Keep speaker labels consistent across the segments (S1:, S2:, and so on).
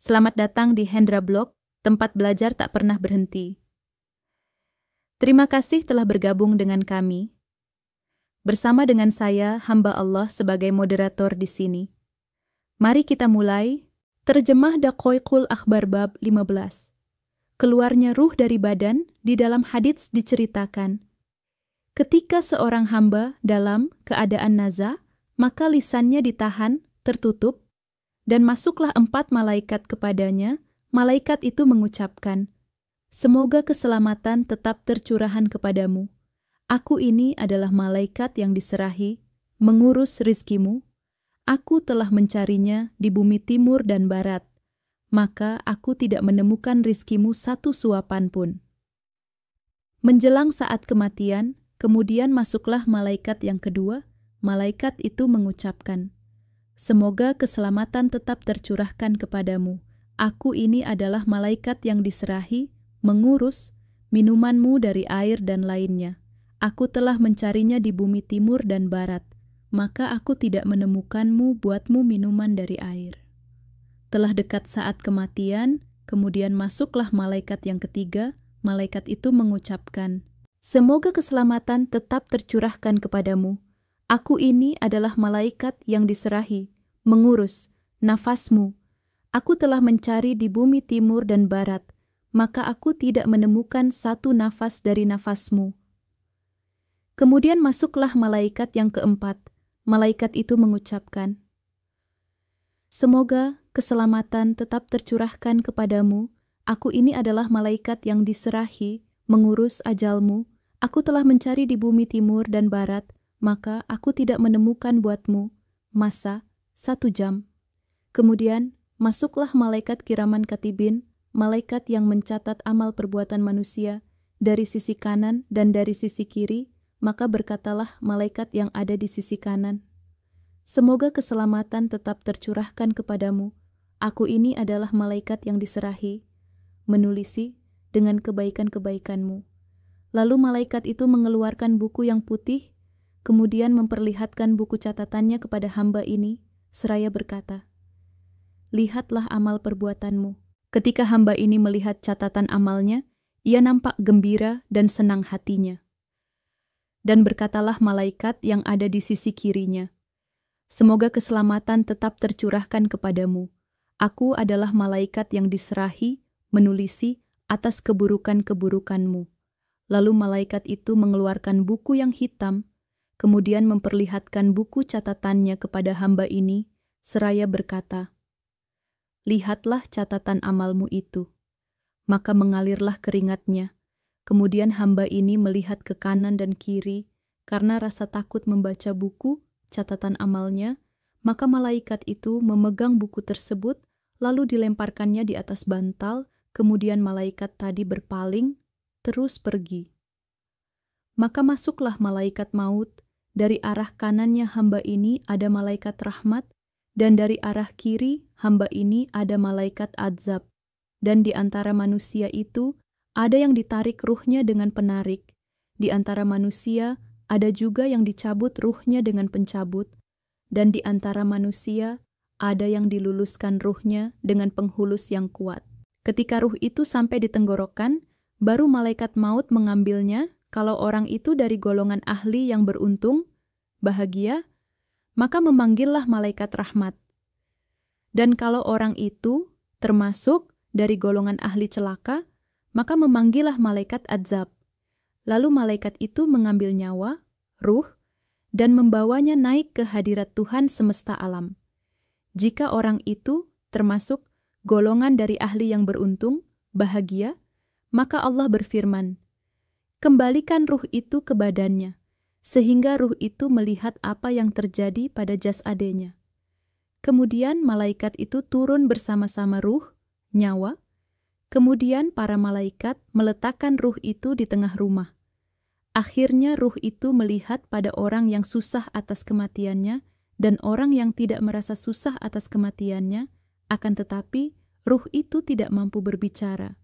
S1: Selamat datang di Hendra Blog, tempat belajar tak pernah berhenti. Terima kasih telah bergabung dengan kami. Bersama dengan saya, hamba Allah sebagai moderator di sini. Mari kita mulai. Terjemah Daqaiqul Akhbar bab 15. Keluarnya ruh dari badan. Di dalam hadits diceritakan, ketika seorang hamba dalam keadaan naza, maka lisannya ditahan, tertutup, dan masuklah 4 malaikat kepadanya. Malaikat itu mengucapkan, "Semoga keselamatan tetap tercurahkan kepadamu. Aku ini adalah malaikat yang diserahi, mengurus rizkimu. Aku telah mencarinya di bumi timur dan barat, maka aku tidak menemukan rizkimu satu suapan pun." Menjelang saat kematian, kemudian masuklah malaikat yang kedua. Malaikat itu mengucapkan, "Semoga keselamatan tetap tercurahkan kepadamu. Aku ini adalah malaikat yang diserahi, mengurus minumanmu dari air dan lainnya. Aku telah mencarinya di bumi timur dan barat, maka aku tidak menemukanmu buatmu minuman dari air." Telah dekat saat kematian, kemudian masuklah malaikat yang ketiga. Malaikat itu mengucapkan, "Semoga keselamatan tetap tercurahkan kepadamu. Aku ini adalah malaikat yang diserahi, mengurus nafasmu. Aku telah mencari di bumi timur dan barat, maka aku tidak menemukan satu nafas dari nafasmu." Kemudian masuklah malaikat yang keempat. Malaikat itu mengucapkan, "Semoga keselamatan tetap tercurahkan kepadamu. Aku ini adalah malaikat yang diserahi, mengurus ajalmu. Aku telah mencari di bumi timur dan barat, maka aku tidak menemukan buatmu masa 1 jam. Kemudian masuklah malaikat kiraman katibin, malaikat yang mencatat amal perbuatan manusia dari sisi kanan dan dari sisi kiri, maka berkatalah malaikat yang ada di sisi kanan, "Semoga keselamatan tetap tercurahkan kepadamu. Aku ini adalah malaikat yang diserahi, menulisi dengan kebaikan-kebaikanmu." Lalu malaikat itu mengeluarkan buku yang putih, kemudian memperlihatkan buku catatannya kepada hamba ini, seraya berkata, "Lihatlah amal perbuatanmu." Ketika hamba ini melihat catatan amalnya, ia nampak gembira dan senang hatinya. Dan berkatalah malaikat yang ada di sisi kirinya, "Semoga keselamatan tetap tercurahkan kepadamu. Aku adalah malaikat yang diserahi, menulisi atas keburukan-keburukanmu." Lalu malaikat itu mengeluarkan buku yang hitam, kemudian memperlihatkan buku catatannya kepada hamba ini, seraya berkata, "Lihatlah catatan amalmu itu." Maka mengalirlah keringatnya. Kemudian hamba ini melihat ke kanan dan kiri, karena rasa takut membaca buku catatan amalnya, maka malaikat itu memegang buku tersebut, lalu dilemparkannya di atas bantal, kemudian malaikat tadi berpaling, terus pergi. Maka masuklah malaikat maut. Dari arah kanannya hamba ini ada malaikat rahmat, dan dari arah kiri hamba ini ada malaikat adzab. Dan di antara manusia itu ada yang ditarik ruhnya dengan penarik. Di antara manusia ada juga yang dicabut ruhnya dengan pencabut. Dan di antara manusia ada yang diluluskan ruhnya dengan penghulus yang kuat. Ketika ruh itu sampai di tenggorokan, baru malaikat maut mengambilnya. Kalau orang itu dari golongan ahli yang beruntung, bahagia, maka memanggillah malaikat rahmat. Dan kalau orang itu termasuk dari golongan ahli celaka, maka memanggillah malaikat adzab. Lalu malaikat itu mengambil nyawa, ruh, dan membawanya naik ke hadirat Tuhan semesta alam. Jika orang itu termasuk golongan dari ahli yang beruntung, bahagia, maka Allah berfirman, "Kembalikan ruh itu ke badannya, sehingga ruh itu melihat apa yang terjadi pada jasadnya." Kemudian malaikat itu turun bersama-sama ruh, nyawa. Kemudian para malaikat meletakkan ruh itu di tengah rumah. Akhirnya ruh itu melihat pada orang yang susah atas kematiannya dan orang yang tidak merasa susah atas kematiannya, akan tetapi ruh itu tidak mampu berbicara.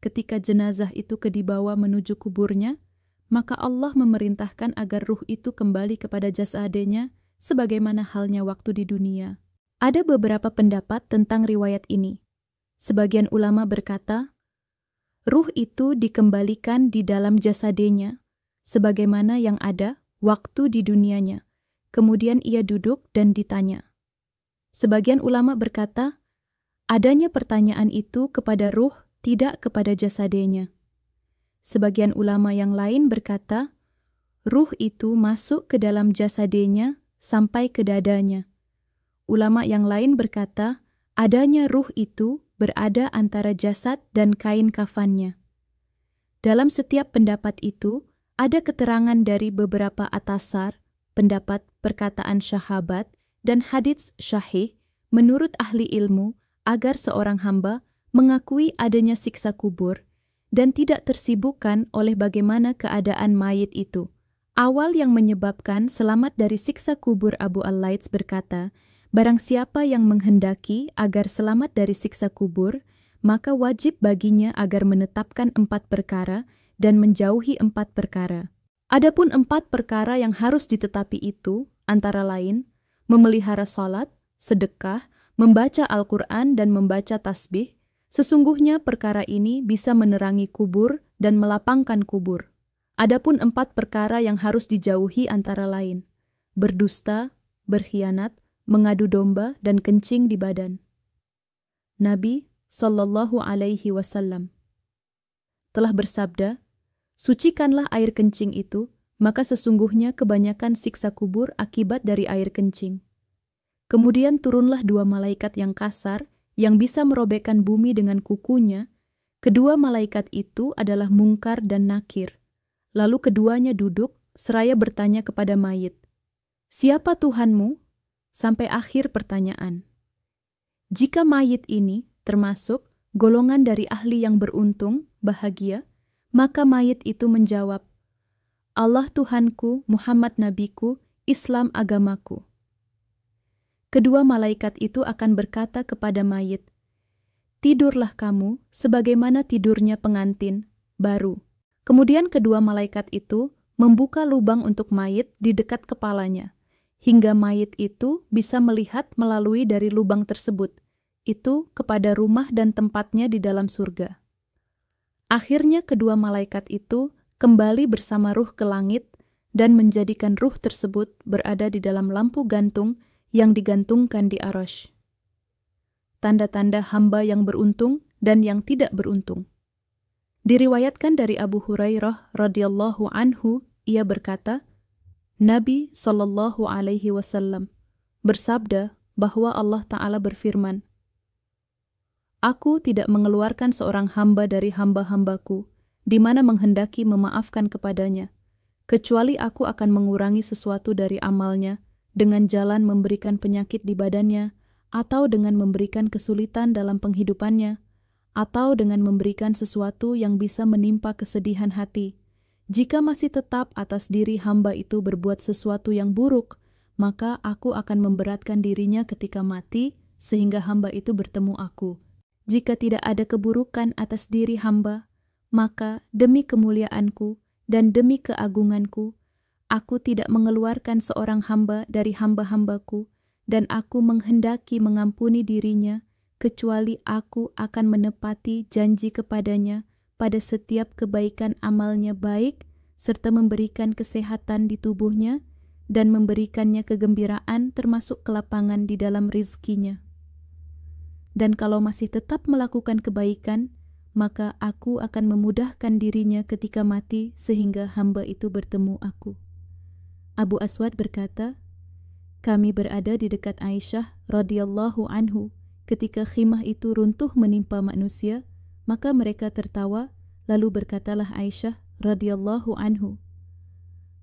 S1: Ketika jenazah itu dibawa menuju kuburnya, maka Allah memerintahkan agar ruh itu kembali kepada jasadnya sebagaimana halnya waktu di dunia. Ada beberapa pendapat tentang riwayat ini. Sebagian ulama berkata, ruh itu dikembalikan di dalam jasadnya, sebagaimana yang ada waktu di dunianya. Kemudian ia duduk dan ditanya. Sebagian ulama berkata, adanya pertanyaan itu kepada ruh, tidak kepada jasadnya. Sebagian ulama yang lain berkata, ruh itu masuk ke dalam jasadnya sampai ke dadanya. Ulama yang lain berkata, adanya ruh itu berada antara jasad dan kain kafannya. Dalam setiap pendapat itu, ada keterangan dari beberapa atasar, pendapat perkataan sahabat, dan hadits syahih menurut ahli ilmu agar seorang hamba mengakui adanya siksa kubur dan tidak tersibukkan oleh bagaimana keadaan mayit itu. Awal yang menyebabkan selamat dari siksa kubur Abu al-Laits berkata, barang siapa yang menghendaki agar selamat dari siksa kubur, maka wajib baginya agar menetapkan 4 perkara dan menjauhi 4 perkara. Adapun 4 perkara yang harus ditetapi itu, antara lain, memelihara salat, sedekah, membaca Al-Quran dan membaca tasbih, sesungguhnya perkara ini bisa menerangi kubur dan melapangkan kubur. Adapun 4 perkara yang harus dijauhi antara lain, berdusta, berkhianat, mengadu domba, dan kencing di badan. Nabi sallallahu alaihi wasallam telah bersabda, sucikanlah air kencing itu, maka sesungguhnya kebanyakan siksa kubur akibat dari air kencing. Kemudian turunlah 2 malaikat yang kasar, yang bisa merobekkan bumi dengan kukunya. Kedua malaikat itu adalah Mungkar dan Nakir. Lalu keduanya duduk, seraya bertanya kepada mayit, siapa Tuhanmu? Sampai akhir pertanyaan. Jika mayit ini termasuk golongan dari ahli yang beruntung, bahagia, maka mayit itu menjawab, Allah Tuhanku, Muhammad Nabiku, Islam agamaku. Kedua malaikat itu akan berkata kepada mayit, tidurlah kamu sebagaimana tidurnya pengantin baru. Kemudian kedua malaikat itu membuka lubang untuk mayit di dekat kepalanya, hingga mayit itu bisa melihat melalui dari lubang tersebut, itu kepada rumah dan tempatnya di dalam surga. Akhirnya kedua malaikat itu kembali bersama ruh ke langit dan menjadikan ruh tersebut berada di dalam lampu gantung yang digantungkan di Arasy. Tanda-tanda hamba yang beruntung dan yang tidak beruntung. Diriwayatkan dari Abu Hurairah radhiyallahu anhu, ia berkata, Nabi sallallahu alaihi wasallam bersabda bahwa Allah Ta'ala berfirman, aku tidak mengeluarkan seorang hamba dari hamba-hambaku, di mana menghendaki memaafkan kepadanya, kecuali aku akan mengurangi sesuatu dari amalnya, dengan jalan memberikan penyakit di badannya, atau dengan memberikan kesulitan dalam penghidupannya, atau dengan memberikan sesuatu yang bisa menimpa kesedihan hati. Jika masih tetap atas diri hamba itu berbuat sesuatu yang buruk, maka aku akan memberatkan dirinya ketika mati, sehingga hamba itu bertemu aku. Jika tidak ada keburukan atas diri hamba, maka demi kemuliaanku dan demi keagunganku, aku tidak mengeluarkan seorang hamba dari hamba-hambaku, dan aku menghendaki mengampuni dirinya, kecuali aku akan menepati janji kepadanya pada setiap kebaikan amalnya baik, serta memberikan kesehatan di tubuhnya, dan memberikannya kegembiraan termasuk kelapangan di dalam rizkinya. Dan kalau masih tetap melakukan kebaikan, maka aku akan memudahkan dirinya ketika mati sehingga hamba itu bertemu aku. Abu Aswad berkata, kami berada di dekat Aisyah radhiyallahu anhu ketika khimah itu runtuh menimpa manusia, maka mereka tertawa, lalu berkatalah Aisyah radhiyallahu anhu,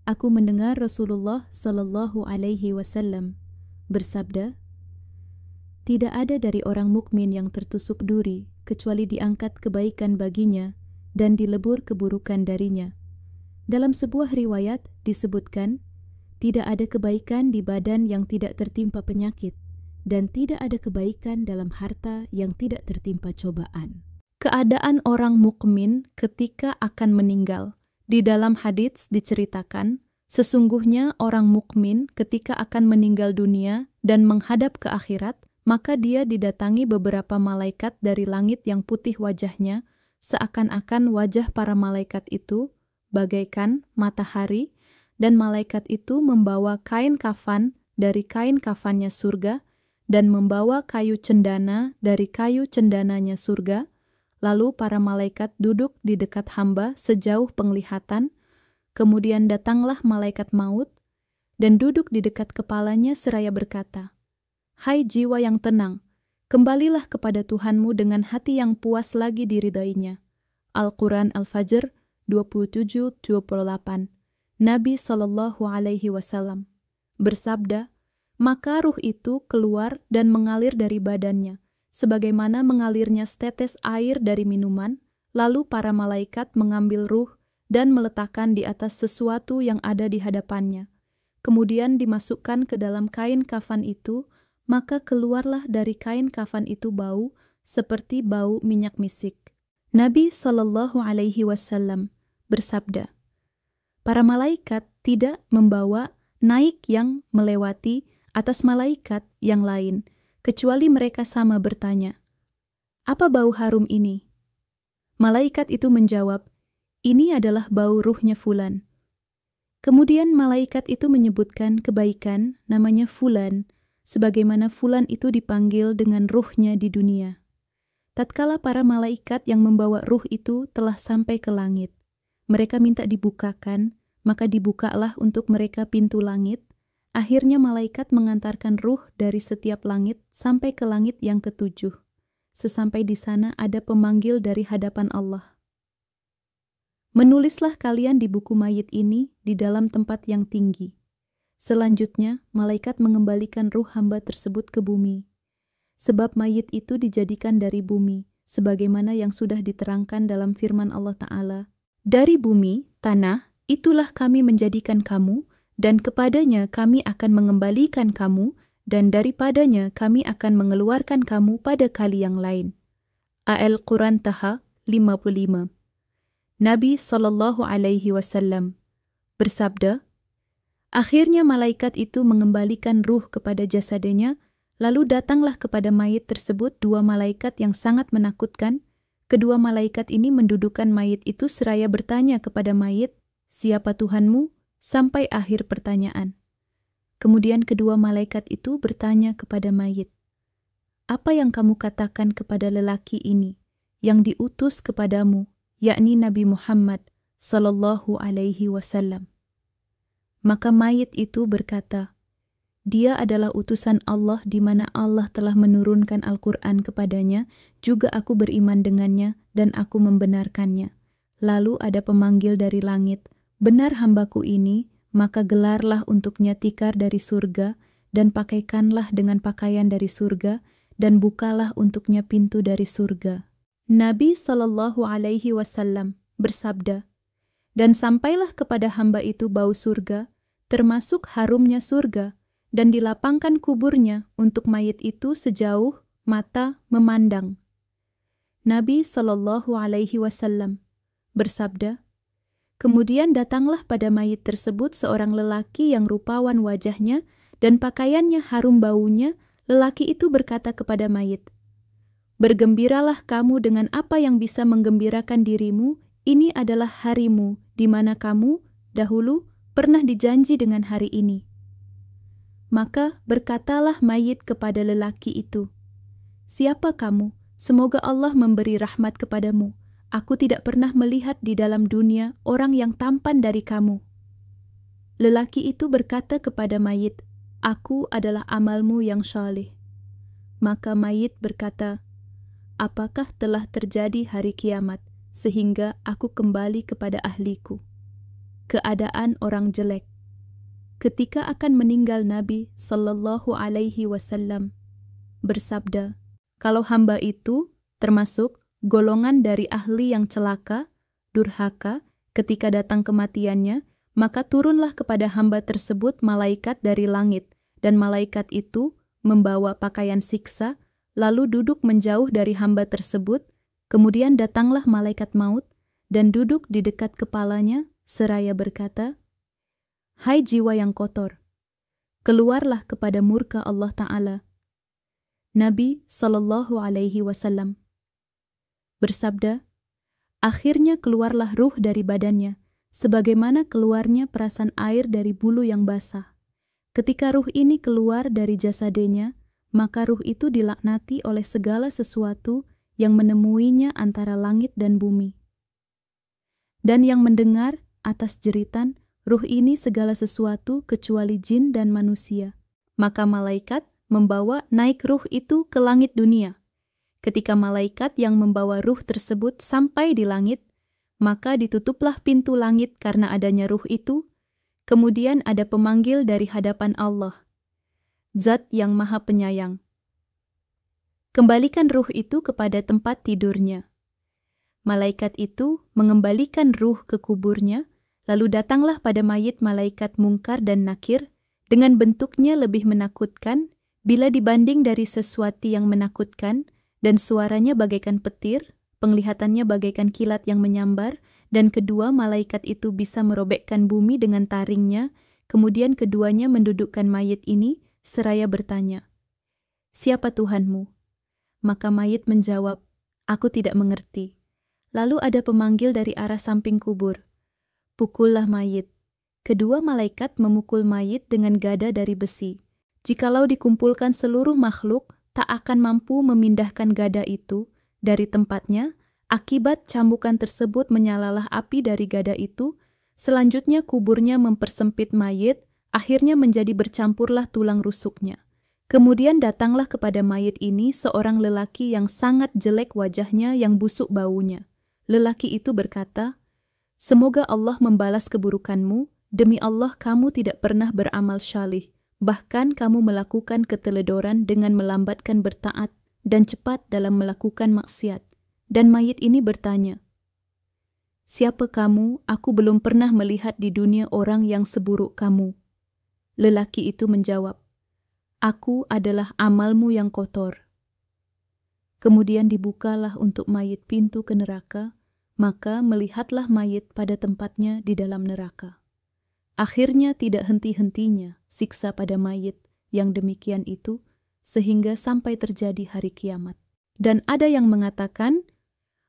S1: aku mendengar Rasulullah sallallahu alaihi wasallam bersabda, tidak ada dari orang mukmin yang tertusuk duri kecuali diangkat kebaikan baginya dan dilebur keburukan darinya. Dalam sebuah riwayat disebutkan, tidak ada kebaikan di badan yang tidak tertimpa penyakit, dan tidak ada kebaikan dalam harta yang tidak tertimpa cobaan. Keadaan orang mukmin ketika akan meninggal. Di dalam hadits diceritakan, sesungguhnya orang mukmin ketika akan meninggal dunia dan menghadap ke akhirat, Maka dia didatangi beberapa malaikat dari langit yang putih wajahnya, seakan-akan wajah para malaikat itu bagaikan matahari, dan malaikat itu membawa kain kafan dari kain kafannya surga, dan membawa kayu cendana dari kayu cendananya surga. Lalu para malaikat duduk di dekat hamba sejauh penglihatan, kemudian datanglah malaikat maut, dan duduk di dekat kepalanya seraya berkata, "Hai jiwa yang tenang, kembalilah kepada Tuhanmu dengan hati yang puas lagi diridainya." Al-Quran Al-Fajr 27-28. Nabi SAW bersabda, "Maka ruh itu keluar dan mengalir dari badannya, sebagaimana mengalirnya setetes air dari minuman, lalu para malaikat mengambil ruh dan meletakkan di atas sesuatu yang ada di hadapannya. Kemudian dimasukkan ke dalam kain kafan itu, maka keluarlah dari kain kafan itu bau seperti bau minyak misik." Nabi SAW bersabda, "Para malaikat tidak membawa naik yang melewati atas malaikat yang lain, kecuali mereka sama bertanya, 'Apa bau harum ini?' Malaikat itu menjawab, 'Ini adalah bau ruhnya Fulan.' Kemudian malaikat itu menyebutkan kebaikan namanya Fulan, sebagaimana Fulan itu dipanggil dengan ruhnya di dunia. Tatkala para malaikat yang membawa ruh itu telah sampai ke langit, mereka minta dibukakan, maka dibukalah untuk mereka pintu langit. Akhirnya malaikat mengantarkan ruh dari setiap langit sampai ke langit yang ketujuh. Sesampai di sana ada pemanggil dari hadapan Allah. Menulislah kalian di buku mayit ini di dalam tempat yang tinggi. Selanjutnya, malaikat mengembalikan ruh hamba tersebut ke bumi. Sebab mayit itu dijadikan dari bumi, sebagaimana yang sudah diterangkan dalam firman Allah Ta'ala. Dari bumi, tanah, itulah kami menjadikan kamu, dan kepadanya kami akan mengembalikan kamu, dan daripadanya kami akan mengeluarkan kamu pada kali yang lain. Al-Quran Taha 55. Nabi SAW bersabda, akhirnya malaikat itu mengembalikan ruh kepada jasadnya. Lalu datanglah kepada mayit tersebut dua malaikat yang sangat menakutkan. Kedua malaikat ini mendudukkan mayit itu seraya bertanya kepada mayit, "Siapa Tuhanmu?" sampai akhir pertanyaan. Kemudian kedua malaikat itu bertanya kepada mayit, "Apa yang kamu katakan kepada lelaki ini yang diutus kepadamu, yakni Nabi Muhammad SAW?" Maka mayit itu berkata, "Dia adalah utusan Allah di mana Allah telah menurunkan Al-Quran kepadanya, juga aku beriman dengannya dan aku membenarkannya." Lalu ada pemanggil dari langit, "Benar hambaku ini, maka gelarlah untuknya tikar dari surga, dan pakaikanlah dengan pakaian dari surga, dan bukalah untuknya pintu dari surga." Nabi SAW bersabda, "Dan sampailah kepada hamba itu bau surga, termasuk harumnya surga, dan dilapangkan kuburnya untuk mayit itu sejauh mata memandang." Nabi SAW bersabda, "Kemudian datanglah pada mayit tersebut seorang lelaki yang rupawan wajahnya dan pakaiannya harum baunya. Lelaki itu berkata kepada mayit, 'Bergembiralah kamu dengan apa yang bisa menggembirakan dirimu. Ini adalah harimu, di mana kamu dahulu pernah dijanji dengan hari ini.' Maka berkatalah mayit kepada lelaki itu, 'Siapa kamu? Semoga Allah memberi rahmat kepadamu. Aku tidak pernah melihat di dalam dunia orang yang tampan dari kamu.' Lelaki itu berkata kepada mayit, 'Aku adalah amalmu yang saleh.' Maka mayit berkata, 'Apakah telah terjadi hari kiamat sehingga aku kembali kepada ahliku?' Keadaan orang jelek. Ketika akan meninggal, Nabi SAW bersabda, kalau hamba itu termasuk golongan dari ahli yang celaka, durhaka, ketika datang kematiannya, maka turunlah kepada hamba tersebut malaikat dari langit, dan malaikat itu membawa pakaian siksa, lalu duduk menjauh dari hamba tersebut. Kemudian datanglah malaikat maut, dan duduk di dekat kepalanya, seraya berkata, 'Hai jiwa yang kotor, keluarlah kepada murka Allah Ta'ala.' Nabi Shallallahu Alaihi Wasallam bersabda, akhirnya keluarlah ruh dari badannya, sebagaimana keluarnya perasan air dari bulu yang basah. Ketika ruh ini keluar dari jasadnya, maka ruh itu dilaknati oleh segala sesuatu yang menemuinya antara langit dan bumi. Dan yang mendengar atas jeritan ruh ini segala sesuatu kecuali jin dan manusia. Maka malaikat membawa naik ruh itu ke langit dunia. Ketika malaikat yang membawa ruh tersebut sampai di langit, maka ditutuplah pintu langit karena adanya ruh itu. Kemudian ada pemanggil dari hadapan Allah, Zat yang Maha Penyayang. Kembalikan ruh itu kepada tempat tidurnya. Malaikat itu mengembalikan ruh ke kuburnya, lalu datanglah pada mayit malaikat Mungkar dan Nakir dengan bentuknya lebih menakutkan bila dibanding dari sesuatu yang menakutkan, dan suaranya bagaikan petir, penglihatannya bagaikan kilat yang menyambar, dan kedua malaikat itu bisa merobekkan bumi dengan taringnya. Kemudian keduanya mendudukkan mayit ini seraya bertanya, "Siapa Tuhanmu?" Maka mayit menjawab, "Aku tidak mengerti." Lalu ada pemanggil dari arah samping kubur, "Pukullah mayit." Kedua malaikat memukul mayit dengan gada dari besi. Jikalau dikumpulkan seluruh makhluk, tak akan mampu memindahkan gada itu dari tempatnya. Akibat cambukan tersebut menyalalah api dari gada itu. Selanjutnya kuburnya mempersempit mayit, akhirnya menjadi bercampurlah tulang rusuknya. Kemudian datanglah kepada mayit ini seorang lelaki yang sangat jelek wajahnya, yang busuk baunya. Lelaki itu berkata, "Semoga Allah membalas keburukanmu. Demi Allah kamu tidak pernah beramal syalih. Bahkan kamu melakukan keteledoran dengan melambatkan bertaat dan cepat dalam melakukan maksiat." Dan mayit ini bertanya, "Siapa kamu? Aku belum pernah melihat di dunia orang yang seburuk kamu." Lelaki itu menjawab, "Aku adalah amalmu yang kotor." Kemudian dibukalah untuk mayit pintu ke neraka, maka melihatlah mayit pada tempatnya di dalam neraka. Akhirnya tidak henti-hentinya siksa pada mayit yang demikian itu, sehingga sampai terjadi hari kiamat. Dan ada yang mengatakan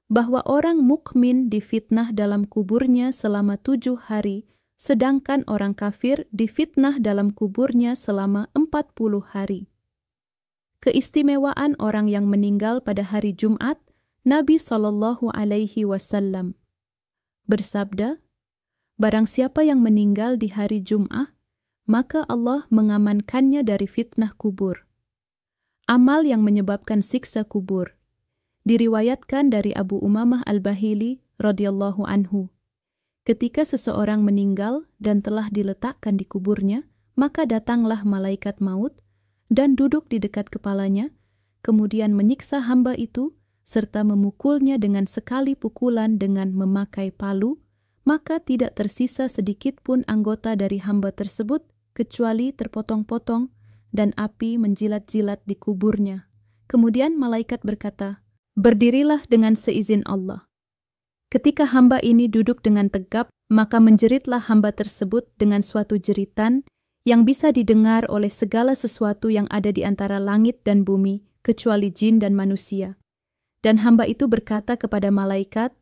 S1: bahwa orang mukmin difitnah dalam kuburnya selama 7 hari, sedangkan orang kafir difitnah dalam kuburnya selama 40 hari. Keistimewaan orang yang meninggal pada hari Jumat, Nabi Shallallahu Alaihi Wasallam bersabda, "Barang siapa yang meninggal di hari Jum'ah, maka Allah mengamankannya dari fitnah kubur." Amal yang menyebabkan siksa kubur. Diriwayatkan dari Abu Umamah Al-Bahili radhiyallahu anhu, ketika seseorang meninggal dan telah diletakkan di kuburnya, maka datanglah malaikat maut dan duduk di dekat kepalanya, kemudian menyiksa hamba itu serta memukulnya dengan sekali pukulan dengan memakai palu, maka tidak tersisa sedikit pun anggota dari hamba tersebut kecuali terpotong-potong, dan api menjilat-jilat di kuburnya. Kemudian malaikat berkata, "Berdirilah dengan seizin Allah." Ketika hamba ini duduk dengan tegap, maka menjeritlah hamba tersebut dengan suatu jeritan yang bisa didengar oleh segala sesuatu yang ada di antara langit dan bumi, kecuali jin dan manusia. Dan hamba itu berkata kepada malaikat,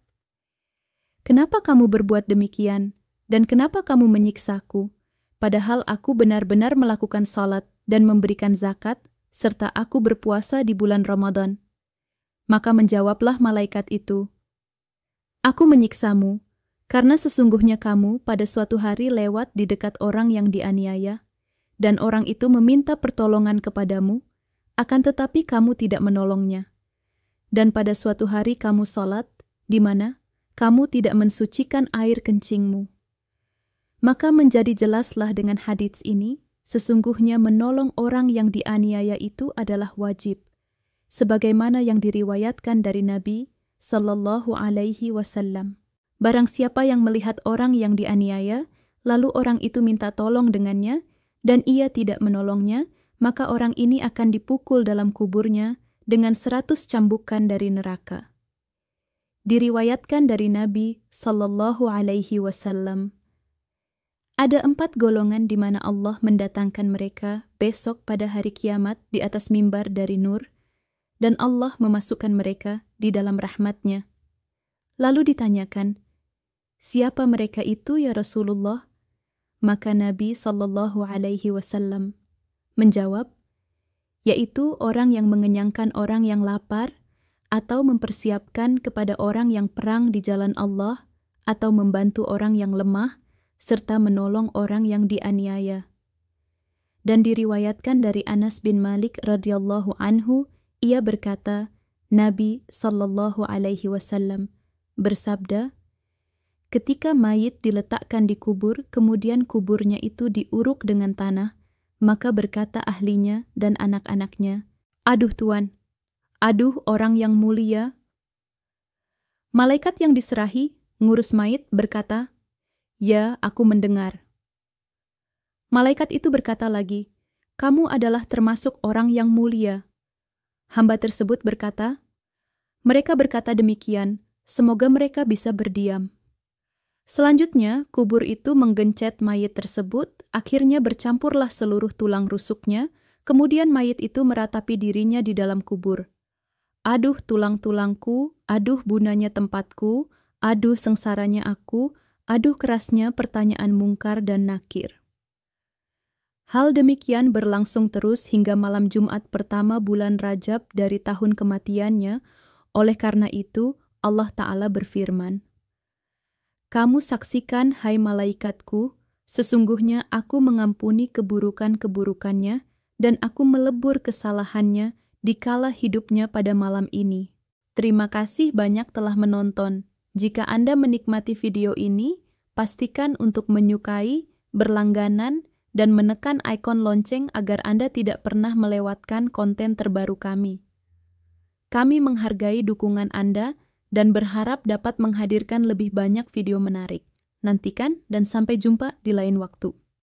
S1: "Kenapa kamu berbuat demikian? Dan kenapa kamu menyiksaku? Padahal aku benar-benar melakukan salat dan memberikan zakat, serta aku berpuasa di bulan Ramadan." Maka menjawablah malaikat itu, "Aku menyiksamu, karena sesungguhnya kamu pada suatu hari lewat di dekat orang yang dianiaya, dan orang itu meminta pertolongan kepadamu, akan tetapi kamu tidak menolongnya. Dan pada suatu hari kamu salat, di mana kamu tidak mensucikan air kencingmu." Maka menjadi jelaslah dengan hadits ini, sesungguhnya menolong orang yang dianiaya itu adalah wajib, sebagaimana yang diriwayatkan dari Nabi Sallallahu Alaihi Wasallam. Barang siapa yang melihat orang yang dianiaya, lalu orang itu minta tolong dengannya, dan ia tidak menolongnya, maka orang ini akan dipukul dalam kuburnya dengan 100 cambukan dari neraka. Diriwayatkan dari Nabi Sallallahu Alaihi Wasallam, Ada 4 golongan di mana Allah mendatangkan mereka besok pada hari kiamat di atas mimbar dari nur, dan Allah memasukkan mereka di dalam rahmat-Nya. Lalu ditanyakan, siapa mereka itu ya Rasulullah? Maka Nabi SAW menjawab, yaitu orang yang mengenyangkan orang yang lapar, atau mempersiapkan kepada orang yang perang di jalan Allah, atau membantu orang yang lemah, serta menolong orang yang dianiaya. Dan diriwayatkan dari Anas bin Malik radhiyallahu anhu, ia berkata, Nabi SAW bersabda, ketika mayit diletakkan di kubur, kemudian kuburnya itu diuruk dengan tanah, maka berkata ahlinya dan anak-anaknya, aduh Tuan, aduh orang yang mulia. Malaikat yang diserahi, ngurus mayit, berkata, ya, aku mendengar. Malaikat itu berkata lagi, kamu adalah termasuk orang yang mulia. Hamba tersebut berkata, mereka berkata demikian, semoga mereka bisa berdiam. Selanjutnya, kubur itu menggencet mayit tersebut, akhirnya bercampurlah seluruh tulang rusuknya, kemudian mayit itu meratapi dirinya di dalam kubur. Aduh tulang-tulangku, aduh bunanya tempatku, aduh sengsaranya aku, aduh kerasnya pertanyaan mungkar dan nakir. Hal demikian berlangsung terus hingga malam Jumat pertama bulan Rajab dari tahun kematiannya. Oleh karena itu, Allah Ta'ala berfirman, kamu saksikan, hai malaikatku, sesungguhnya aku mengampuni keburukan-keburukannya dan aku melebur kesalahannya dikala hidupnya pada malam ini. Terima kasih banyak telah menonton. Jika Anda menikmati video ini, pastikan untuk menyukai, berlangganan, dan menekan ikon lonceng agar Anda tidak pernah melewatkan konten terbaru kami. Kami menghargai dukungan Anda dan berharap dapat menghadirkan lebih banyak video menarik. Nantikan dan sampai jumpa di lain waktu.